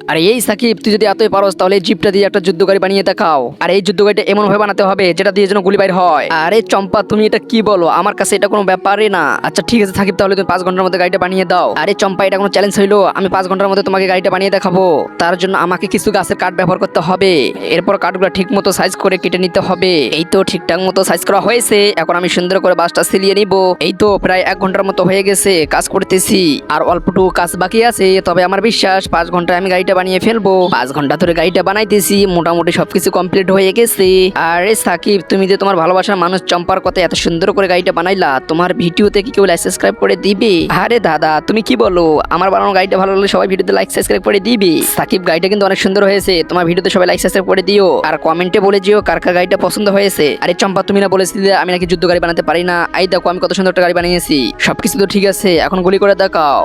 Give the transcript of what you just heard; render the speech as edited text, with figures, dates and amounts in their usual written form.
আর এই সাকিব, তুই যদি এতই পারস তাহলে এই জিপটা দিয়ে একটা যুদ্ধ গাড়ি বানিয়ে দেখাও। আর এই যুদ্ধ গাড়িটা এমন ভাবে বানাতে হবে যেটা দিয়ে যেন গুলি বাইর হয়। আরে চম্পা, তুমি এটা কি বলো? আমার কাছে এটা কোনো ব্যাপারই না। আচ্ছা ঠিক আছে সাকিব, তাহলে তুমি 5 ঘন্টার মধ্যে গাড়িটা বানিয়ে দাও। আরে চম্পা, এটা কোনো চ্যালেঞ্জ হইলো? আমি 5 ঘন্টার মধ্যে তোমাকে গাড়িটা বানিয়ে দেখাবো। তার জন্য আমাকে কিছু গাছের কাঠ ব্যবহার করতে হবে। এরপর কাঠগুলো ঠিক মতো সাইজ করে কেটে নিতে হবে। এই তো ঠিকঠাক মতো সাইজ করা হয়েছে। এখন আমি সুন্দর করে বাসটা সিলিয়ে নিব। এই তো প্রায় 1 ঘন্টার মতো হয়ে গেছে কাজ করতেছি। আর অল্পটুকু কাজ বাকি আছে, তবে আমার বিশ্বাস 5 ঘন্টায় আমি গাড়িটা বানিয়ে ফেলবো। 5 ঘন্টা ধরে গাড়িটা বানাইতেছি, মোটামুটি সবকিছু কমপ্লিট হয়ে গেছে। আরে সাকিব, তুমি যে তোমার ভালোবাসার মানুষ চম্পার কথা এত সুন্দর করে গাড়িটা বানাইলা, তোমার ভিডিওতে কি কেউ লাইক সাবস্ক্রাইব করে দিবে? আরে দাদা, তুমি কি বলো? আমার বানানো গাড়িটা ভালো লাগলে সবাই ভিডিওতে লাইক সাবস্ক্রাইব করে দিবে। সাকিব, গাড়িটা কিন্তু অনেক সুন্দর হয়েছে। তোমার ভিডিওতে সবাই লাইক সাবস্ক্রাইব করে দিও। আর কমেন্টে বলে দিও কার কার গাড়িটা পছন্দ হয়েছে। আরে চম্পা, তুমি না বলেছিলে আমি নাকি যুদ্ধ গাড়ি বানাতে পারি না? এই দেখো আমি কত সুন্দর একটা গাড়ি বানিয়েছি। সবকিছু তো ঠিক আছে, এখন গুলি করে দেখাও।